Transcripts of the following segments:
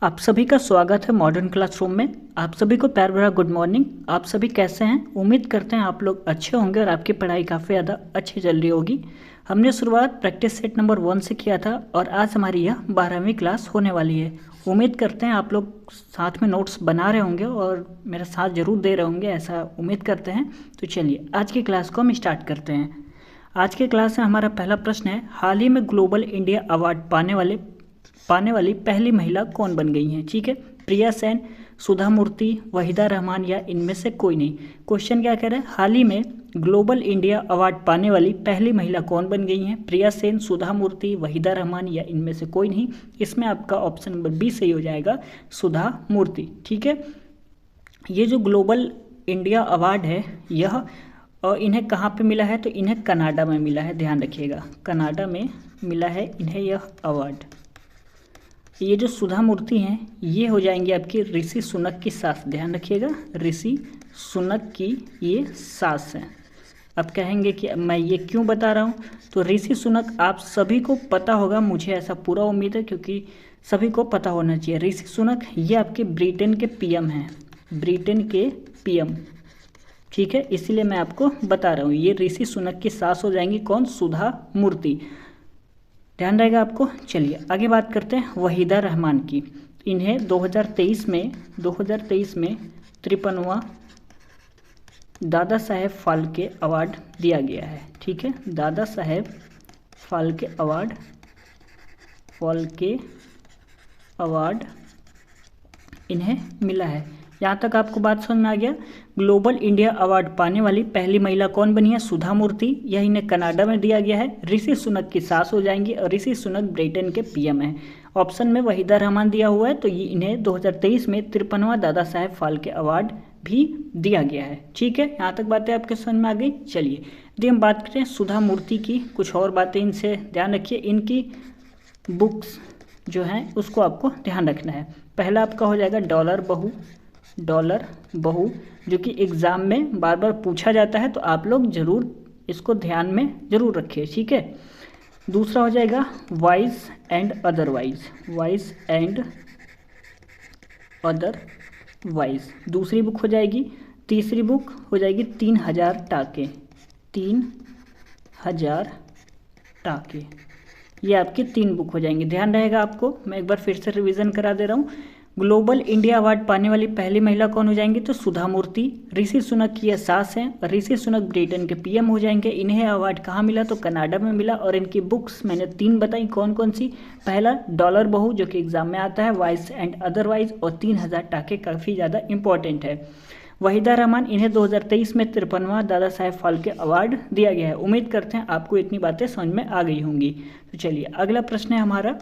आप सभी का स्वागत है मॉडर्न क्लासरूम में। आप सभी को प्यार भरा गुड मॉर्निंग। आप सभी कैसे हैं? उम्मीद करते हैं आप लोग अच्छे होंगे और आपकी पढ़ाई काफ़ी ज़्यादा अच्छी चल रही होगी। हमने शुरुआत प्रैक्टिस सेट नंबर 1 से किया था और आज हमारी यह 12वीं क्लास होने वाली है। उम्मीद करते हैं आप लोग साथ में नोट्स बना रहे होंगे और मेरा साथ ज़रूर दे रहे होंगे, ऐसा उम्मीद करते हैं। तो चलिए आज की क्लास को हम स्टार्ट करते हैं। आज की क्लास में हमारा पहला प्रश्न है, हाल ही में ग्लोबल इंडिया अवार्ड पाने वाली पहली महिला कौन बन गई हैं? ठीक है, प्रिया सेन, सुधा मूर्ति, वहीदा रहमान या इनमें से कोई नहीं। क्वेश्चन क्या कह रहा है, हाल ही में ग्लोबल इंडिया अवार्ड पाने वाली पहली महिला कौन बन गई हैं? प्रिया सेन, सुधा मूर्ति, वहीदा रहमान या इनमें से कोई नहीं। इसमें आपका ऑप्शन नंबर बी सही हो जाएगा, सुधा मूर्ति। ठीक है, ये जो ग्लोबल इंडिया अवार्ड है यह इन्हें कहाँ पे मिला है? तो इन्हें कनाडा में मिला है, ध्यान रखिएगा, कनाडा में मिला है इन्हें यह अवार्ड। ये जो सुधा मूर्ति हैं ये हो जाएंगे आपकी ऋषि सुनक की सास, ध्यान रखिएगा, ऋषि सुनक की ये सास हैं। अब कहेंगे कि मैं ये क्यों बता रहा हूँ, तो ऋषि सुनक आप सभी को पता होगा, मुझे ऐसा पूरा उम्मीद है, क्योंकि सभी को पता होना चाहिए। ऋषि सुनक ये आपके ब्रिटेन के पीएम हैं, ब्रिटेन के पीएम। ठीक है, इसीलिए मैं आपको बता रहा हूँ, ये ऋषि सुनक की सास हो जाएंगी कौन? सुधा मूर्ति, ध्यान रहेगा आपको। चलिए आगे बात करते हैं वहीदा रहमान की। इन्हें 2023 में 53वां दादा साहेब फाल्के अवार्ड दिया गया है। ठीक है, दादा साहेब फाल्के अवार्ड इन्हें मिला है। यहाँ तक आपको बात समझ में आ गया। ग्लोबल इंडिया अवार्ड पाने वाली पहली महिला कौन बनी है? सुधा मूर्ति। यह इन्हें कनाडा में दिया गया है, ऋषि सुनक की सास हो जाएंगी और ऋषि सुनक ब्रिटेन के पीएम हैं। ऑप्शन में वहीदा रहमान दिया हुआ है, तो ये इन्हें 2023 में 53वां दादा साहेब फाल्के अवार्ड भी दिया गया है। ठीक है, यहाँ तक बातें आपके समझ में आ गई। चलिए यदि हम बात करें सुधा मूर्ति की, कुछ और बातें इनसे ध्यान रखिए, इनकी बुक्स जो हैं उसको आपको ध्यान रखना है। पहला आपका हो जाएगा डॉलर बहू, जो कि एग्ज़ाम में बार बार पूछा जाता है, तो आप लोग ज़रूर इसको ध्यान में ज़रूर रखिए। ठीक है, दूसरा हो जाएगा वाइज एंड अदरवाइज, दूसरी बुक हो जाएगी। तीसरी बुक हो जाएगी 3000 टाके, ये आपकी 3 बुक हो जाएंगी। ध्यान रहेगा आपको, मैं एक बार फिर से रिवीजन करा दे रहा हूँ। ग्लोबल इंडिया अवार्ड पाने वाली पहली महिला कौन हो जाएंगी? तो सुधा मूर्ति। ऋषि सुनक की यह सास हैं, ऋषि सुनक ब्रिटेन के पीएम हो जाएंगे। इन्हें अवार्ड कहाँ मिला? तो कनाडा में मिला। और इनकी बुक्स मैंने 3 बताई, कौन कौन सी? पहला डॉलर बहू, जो कि एग्जाम में आता है, वाइज एंड अदरवाइज, और 3000 टाके काफ़ी ज़्यादा इंपॉर्टेंट है। वहीदा रहमान, इन्हें 2023 में 53वां दादा साहेब फाल्के अवार्ड दिया गया है। उम्मीद करते हैं आपको इतनी बातें समझ में आ गई होंगी। तो चलिए अगला प्रश्न है हमारा,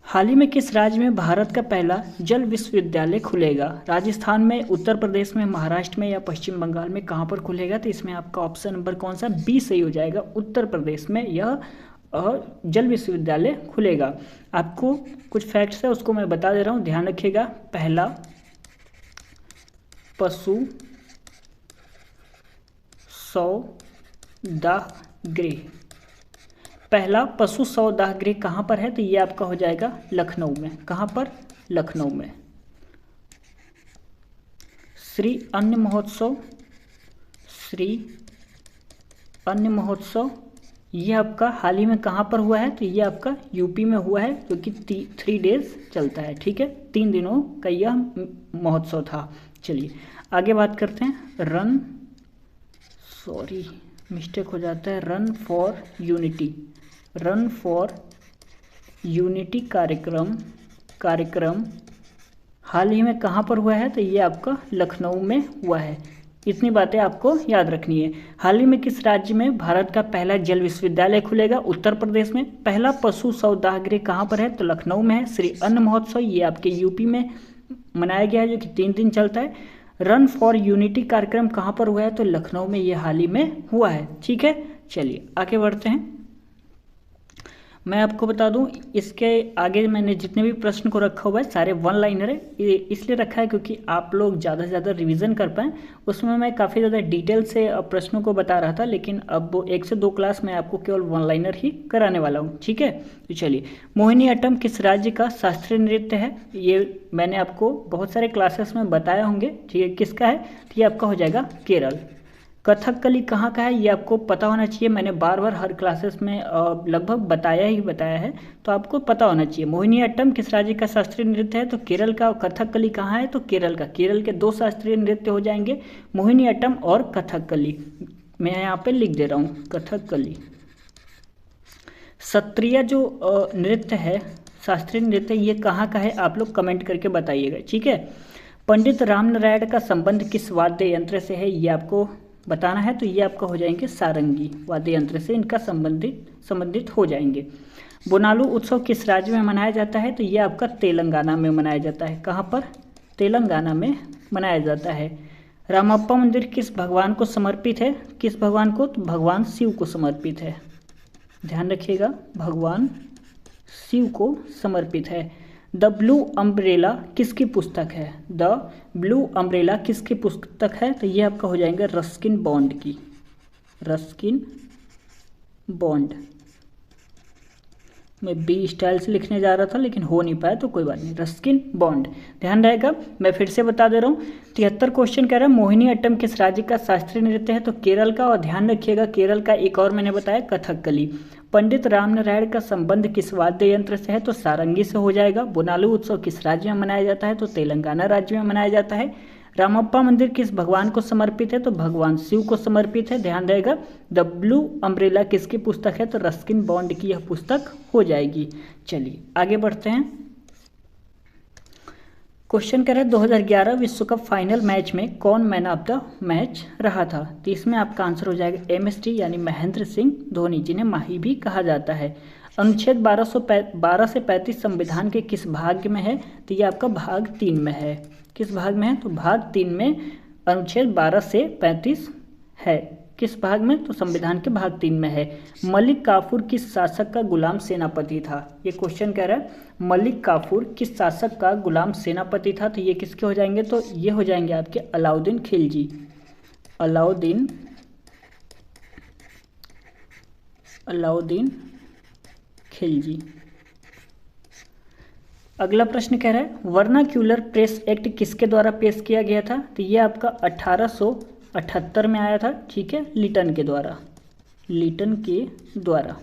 हाल ही में किस राज्य में भारत का पहला जल विश्वविद्यालय खुलेगा? राजस्थान में, उत्तर प्रदेश में, महाराष्ट्र में या पश्चिम बंगाल में? कहाँ पर खुलेगा? तो इसमें आपका ऑप्शन नंबर कौन सा? बी सही हो जाएगा, उत्तर प्रदेश में यह जल विश्वविद्यालय खुलेगा। आपको कुछ फैक्ट्स है उसको मैं बता दे रहा हूँ, ध्यान रखिएगा। पहला पशु सौदाह गृह, पहला पशु सौदाह गृह कहाँ पर है? तो ये आपका हो जाएगा लखनऊ में। कहाँ पर? लखनऊ में। श्री अन्न महोत्सव ये आपका हाल ही में कहाँ पर हुआ है? तो ये आपका यूपी में हुआ है, जो कि 3 डेज चलता है। ठीक है, 3 दिनों का यह महोत्सव था। चलिए आगे बात करते हैं। मिस्टेक हो जाता है, रन फॉर यूनिटी कार्यक्रम हाल ही में कहाँ पर हुआ है? तो ये आपका लखनऊ में हुआ है। इतनी बातें आपको याद रखनी है। हाल ही में किस राज्य में भारत का पहला जल विश्वविद्यालय खुलेगा? उत्तर प्रदेश में। पहला पशु सौदाह गृह कहाँ पर है? तो लखनऊ में है। श्री अन्न महोत्सव ये आपके यूपी में मनाया गया है, जो कि 3 दिन चलता है। रन फॉर यूनिटी कार्यक्रम कहाँ पर हुआ है? तो लखनऊ में ये हाल ही में हुआ है। ठीक है, चलिए आगे बढ़ते हैं। मैं आपको बता दूं, इसके आगे मैंने जितने भी प्रश्न को रखा हुआ है सारे वन लाइनर है। ये इसलिए रखा है क्योंकि आप लोग ज़्यादा से ज़्यादा रिवीजन कर पाएँ। उसमें मैं काफ़ी ज़्यादा डिटेल से प्रश्नों को बता रहा था, लेकिन अब वो 1 से 2 क्लास मैं आपको केवल वन लाइनर ही कराने वाला हूँ। ठीक है, तो चलिए, मोहिनीअट्टम किस राज्य का शास्त्रीय नृत्य है? ये मैंने आपको बहुत सारे क्लासेस में बताया होंगे। ठीक है, किसका है? तो ये आपका हो जाएगा केरल। कथकली कहाँ का है? ये आपको पता होना चाहिए। मैंने बार बार हर क्लासेस में लगभग बताया है, तो आपको पता होना चाहिए। मोहिनीअट्टम किस राज्य का शास्त्रीय नृत्य है? तो केरल का। कथकली कहाँ है? तो केरल का। केरल के 2 शास्त्रीय नृत्य हो जाएंगे, मोहिनीअट्टम और कथकली। मैं यहाँ पे लिख दे रहा हूँ कथकली। सत्रिया जो नृत्य है, शास्त्रीय नृत्य, ये कहाँ का है? आप लोग कमेंट करके बताइएगा। ठीक है, पंडित रामनारायण का संबंध किस वाद्य यंत्र से है? ये आपको बताना है। तो ये आपका हो जाएंगे सारंगी वाद्य यंत्र से इनका संबंधित हो जाएंगे। बोनालू उत्सव किस राज्य में मनाया जाता है? तो ये आपका तेलंगाना में मनाया जाता है। कहाँ पर? तेलंगाना में मनाया जाता है। रामप्पा मंदिर किस भगवान को समर्पित है? किस भगवान को? तो भगवान शिव को समर्पित है। ध्यान रखिएगा, भगवान शिव को समर्पित है। द ब्लू अम्ब्रेला किसकी पुस्तक है? द ब्लू अम्ब्रेला किसकी पुस्तक है? तो ये आपका हो जाएंगे रस्किन बॉन्ड की। Ruskin bond. मैं बी स्टाइल से लिखने जा रहा था लेकिन हो नहीं पाया, तो कोई बात नहीं, रस्किन बॉन्ड। ध्यान रहेगा, मैं फिर से बता दे रहा हूँ। 73 क्वेश्चन कह रहा है मोहिनीअट्टम किस राज्य का शास्त्रीय नृत्य है? तो केरल का। और ध्यान रखिएगा, केरल का एक और मैंने बताया कथकली। पंडित रामनारायण का संबंध किस वाद्य यंत्र से है? तो सारंगी से हो जाएगा। बोनालू उत्सव किस राज्य में मनाया जाता है? तो तेलंगाना राज्य में मनाया जाता है। रामप्पा मंदिर किस भगवान को समर्पित है? तो भगवान शिव को समर्पित है। ध्यान रहेगा। द ब्लू अम्ब्रेला किसकी पुस्तक है? तो रस्किन बॉन्ड की यह पुस्तक हो जाएगी। चलिए आगे बढ़ते हैं। क्वेश्चन कह रहा है 2011 विश्व कप फाइनल मैच में कौन मैन ऑफ द मैच रहा था? तो इसमें आपका आंसर हो जाएगा एमएसडी यानी महेंद्र सिंह धोनी, जिन्हें माही भी कहा जाता है। अनुच्छेद 12 से 35 संविधान के किस भाग में है? तो ये आपका भाग 3 में है। किस भाग में है? तो भाग 3 में अनुच्छेद 12 से 35 है। किस भाग में? तो संविधान के भाग 3 में है। मलिक काफूर किस शासक का गुलाम सेनापति था? ये क्वेश्चन कह रहा है मलिक काफूर किस शासक का गुलाम सेनापति था? तो ये किसके हो जाएंगे? तो ये हो जाएंगे आपके अलाउद्दीन खिलजी। अलाउद्दीन खिलजी। अगला प्रश्न कह रहा है वर्नाक्यूलर प्रेस एक्ट किसके द्वारा पेश किया गया था? तो ये आपका 1878 में आया था। ठीक है, लिटन के द्वारा।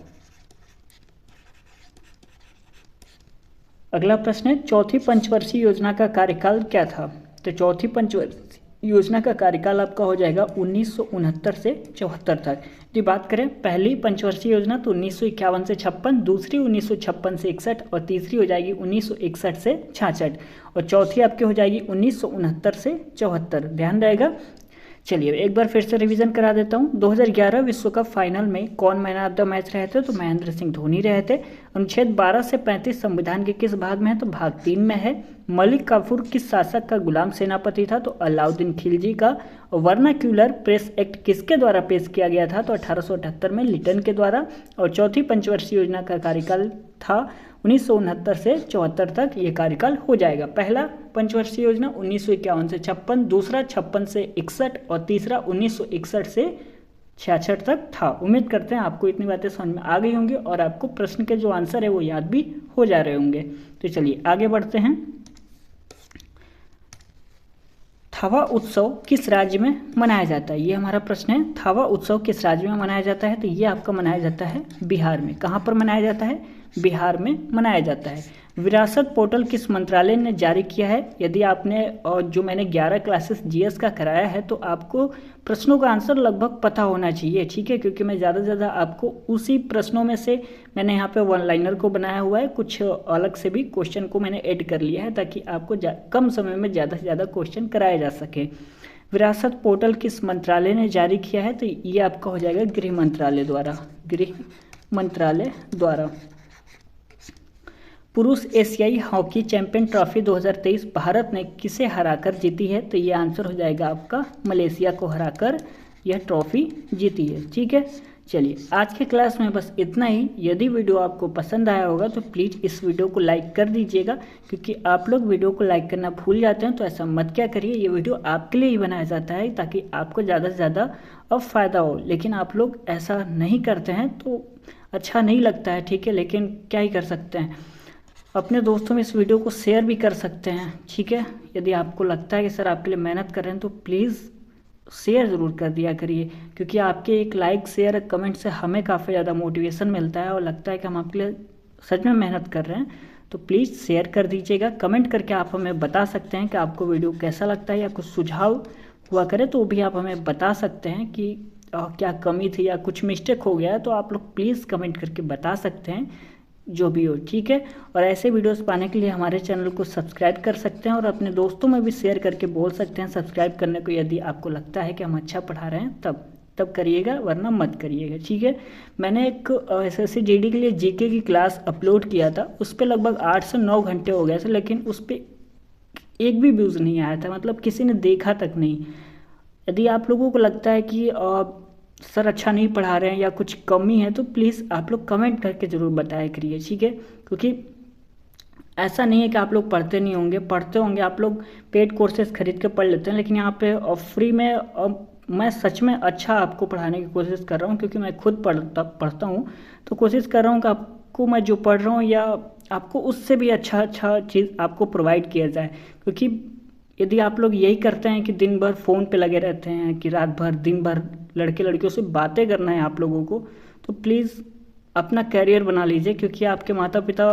अगला प्रश्न है चौथी पंचवर्षीय योजना का कार्यकाल क्या था? तो चौथी पंचवर्षीय योजना का कार्यकाल आपका हो जाएगा 1969 से 74 तक। यदि बात करें पहली पंचवर्षीय योजना तो 1951 से 56, दूसरी 1956 से 61 और तीसरी हो जाएगी 1961 से 66 और चौथी आपकी हो जाएगी 1969 से 74। ध्यान रहेगा। चलिए एक बार फिर से रिवीजन करा देता हूँ। 2011 विश्व कप फाइनल में कौन मैन ऑफ द मैच रहे थे? तो महेंद्र सिंह धोनी रहे थे। अनुच्छेद 12 से 35 संविधान के किस भाग में है? तो भाग 3 में है। मलिक काफूर किस शासक का गुलाम सेनापति था? तो अलाउद्दीन खिलजी का। वर्नाक्यूलर प्रेस एक्ट किसके द्वारा पेश किया गया था? तो 1878 में लिटन के द्वारा। और चौथी पंचवर्षीय योजना का कार्यकाल था 1969 से 74 तक ये कार्यकाल हो जाएगा। पहला पंचवर्षीय योजना 1951 से 56, दूसरा 56 से 61 और तीसरा 1961 से 66 तक था। उम्मीद करते हैं आपको इतनी बातें समझ में आ गई होंगी और आपको प्रश्न के जो आंसर है वो याद भी हो जा रहे होंगे। तो चलिए आगे बढ़ते हैं। थावा उत्सव किस राज्य में मनाया जाता है? ये हमारा प्रश्न है। थावा उत्सव किस राज्य में मनाया जाता है? तो ये आपका मनाया जाता है बिहार में। कहाँ पर मनाया जाता है? बिहार में मनाया जाता है। विरासत पोर्टल किस मंत्रालय ने जारी किया है? यदि आपने और जो मैंने 11 क्लासेस जीएस का कराया है तो आपको प्रश्नों का आंसर लगभग पता होना चाहिए। ठीक है, क्योंकि मैं ज़्यादा से ज़्यादा आपको उसी प्रश्नों में से मैंने यहाँ पे वन लाइनर को बनाया हुआ है, कुछ अलग से भी क्वेश्चन को मैंने ऐड कर लिया है ताकि आपको कम समय में ज़्यादा से ज़्यादा क्वेश्चन कराया जा सके। विरासत पोर्टल किस मंत्रालय ने जारी किया है? तो ये आपका हो जाएगा गृह मंत्रालय द्वारा। पुरुष एशियाई हॉकी चैंपियन ट्रॉफी 2023 भारत ने किसे हराकर जीती है? तो ये आंसर हो जाएगा आपका मलेशिया को हराकर यह ट्रॉफी जीती है। ठीक है, चलिए आज के क्लास में बस इतना ही। यदि वीडियो आपको पसंद आया होगा तो प्लीज़ इस वीडियो को लाइक कर दीजिएगा, क्योंकि आप लोग वीडियो को लाइक करना भूल जाते हैं, तो ऐसा मत क्या करिए। ये वीडियो आपके लिए ही बनाया जाता है ताकि आपको ज़्यादा से ज़्यादा अब फ़ायदा हो, लेकिन आप लोग ऐसा नहीं करते हैं तो अच्छा नहीं लगता है, ठीक है। लेकिन क्या ही कर सकते हैं, अपने दोस्तों में इस वीडियो को शेयर भी कर सकते हैं, ठीक है। यदि आपको लगता है कि सर आपके लिए मेहनत कर रहे हैं तो प्लीज़ शेयर ज़रूर कर दिया करिए, क्योंकि आपके एक लाइक शेयर कमेंट से हमें काफ़ी ज़्यादा मोटिवेशन मिलता है और लगता है कि हम आपके लिए सच में मेहनत कर रहे हैं। तो प्लीज़ शेयर कर दीजिएगा। कमेंट करके आप हमें बता सकते हैं कि आपको वीडियो कैसा लगता है, या कुछ सुझाव हुआ करे तो भी आप हमें बता सकते हैं कि क्या कमी थी या कुछ मिस्टेक हो गया है, तो आप लोग प्लीज़ कमेंट करके बता सकते हैं, जो भी हो, ठीक है। और ऐसे वीडियोस पाने के लिए हमारे चैनल को सब्सक्राइब कर सकते हैं और अपने दोस्तों में भी शेयर करके बोल सकते हैं सब्सक्राइब करने को। यदि आपको लगता है कि हम अच्छा पढ़ा रहे हैं तब करिएगा, वरना मत करिएगा, ठीक है। मैंने एक SSC GD के लिए GK की क्लास अपलोड किया था, उस पर लगभग 8 से 9 घंटे हो गए थे, लेकिन उस पर एक भी व्यूज़ नहीं आया था, मतलब किसी ने देखा तक नहीं। यदि आप लोगों को लगता है कि सर अच्छा नहीं पढ़ा रहे हैं या कुछ कमी है तो प्लीज़ आप लोग कमेंट करके ज़रूर बताया करिए, ठीक है। क्योंकि ऐसा नहीं है कि आप लोग पढ़ते नहीं होंगे, पढ़ते होंगे। आप लोग पेड कोर्सेज खरीद के पढ़ लेते हैं, लेकिन यहाँ पे फ्री में मैं सच में अच्छा आपको पढ़ाने की कोशिश कर रहा हूँ, क्योंकि मैं खुद पढ़ता हूँ, तो कोशिश कर रहा हूँ कि आपको मैं जो पढ़ रहा हूँ या आपको उससे भी अच्छा चीज़ आपको प्रोवाइड किया जाए। क्योंकि यदि आप लोग यही करते हैं कि दिन भर फ़ोन पे लगे रहते हैं, कि रात भर दिन भर लड़के लड़कियों से बातें करना है आप लोगों को, तो प्लीज़ अपना कैरियर बना लीजिए। क्योंकि आपके माता पिता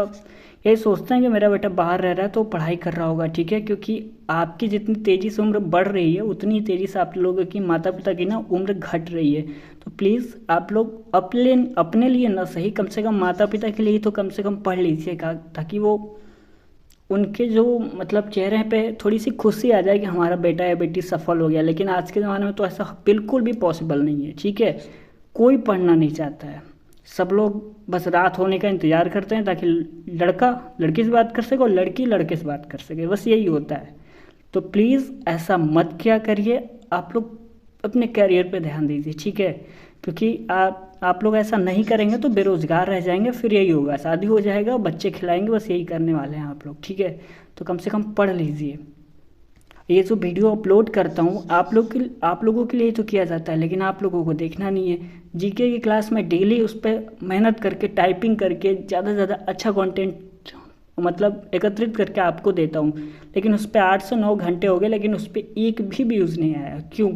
यही सोचते हैं कि मेरा बेटा बाहर रह रहा है तो पढ़ाई कर रहा होगा, ठीक है। क्योंकि आपकी जितनी तेज़ी से उम्र बढ़ रही है उतनी तेज़ी से आप लोगों की माता पिता की ना उम्र घट रही है। तो प्लीज़ आप लोग अपने लिए ना सही, कम से कम माता पिता के लिए तो कम से कम पढ़ लीजिएगा, ताकि वो उनके जो मतलब चेहरे पे थोड़ी सी खुशी आ जाए कि हमारा बेटा या बेटी सफल हो गया। लेकिन आज के ज़माने में तो ऐसा बिल्कुल भी पॉसिबल नहीं है, ठीक है। कोई पढ़ना नहीं चाहता है, सब लोग बस रात होने का इंतज़ार करते हैं ताकि लड़का लड़की से बात कर सके और लड़की लड़के से बात कर सके, बस यही होता है। तो प्लीज़ ऐसा मत क्या करिए, आप लोग अपने कैरियर पे ध्यान दीजिए, ठीक है। क्योंकि आप लोग ऐसा नहीं करेंगे तो बेरोज़गार रह जाएंगे, फिर यही होगा, शादी हो जाएगा, बच्चे खिलाएंगे, बस यही करने वाले हैं आप लोग, ठीक है। तो कम से कम पढ़ लीजिए। ये जो वीडियो अपलोड करता हूँ आप लोगों के लिए तो किया जाता है, लेकिन आप लोगों को देखना नहीं है। GK की क्लास में डेली उस पर मेहनत करके टाइपिंग करके ज़्यादा से ज़्यादा अच्छा कंटेंट मतलब एकत्रित करके आपको देता हूँ, लेकिन उस पर 8 से 9 घंटे हो गए, लेकिन उस पर एक भी व्यूज़ नहीं आया। क्यों?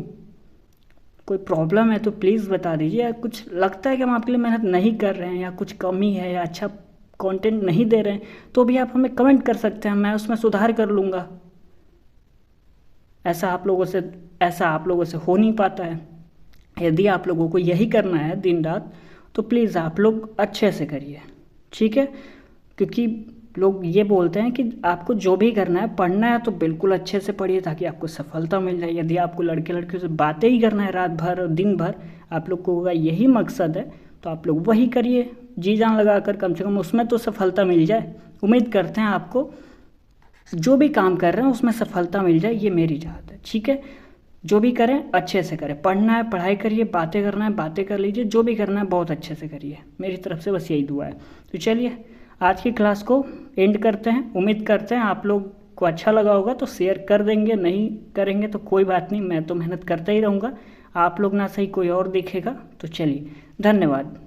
कोई प्रॉब्लम है तो प्लीज़ बता दीजिए। या कुछ लगता है कि हम आपके लिए मेहनत नहीं कर रहे हैं, या कुछ कमी है, या अच्छा कंटेंट नहीं दे रहे हैं, तो भी आप हमें कमेंट कर सकते हैं, मैं उसमें सुधार कर लूँगा। ऐसा आप लोगों से हो नहीं पाता है। यदि आप लोगों को यही करना है दिन रात, तो प्लीज़ आप लोग अच्छे से करिए, ठीक है। क्योंकि लोग ये बोलते हैं कि आपको जो भी करना है, पढ़ना है तो बिल्कुल अच्छे से पढ़िए ताकि आपको सफलता मिल जाए। यदि आपको लड़के लड़कियों से बातें ही करना है रात भर और दिन भर, आप लोग को यही मकसद है, तो आप लोग वही करिए, जी जान लगा कर, कम से कम उसमें तो सफलता मिल जाए। उम्मीद करते हैं आपको जो भी काम कर रहे हैं उसमें सफलता मिल जाए, ये मेरी चाहत है, ठीक है। जो भी करें अच्छे से करें, पढ़ना है पढ़ाई करिए, बातें करना है बातें कर लीजिए, जो भी करना है बहुत अच्छे से करिए। मेरी तरफ से बस यही दुआ है। तो चलिए आज की क्लास को एंड करते हैं। उम्मीद करते हैं आप लोग को अच्छा लगा होगा, तो शेयर कर देंगे, नहीं करेंगे तो कोई बात नहीं, मैं तो मेहनत करता ही रहूँगा, आप लोग ना सही कोई और देखेगा। तो चलिए, धन्यवाद।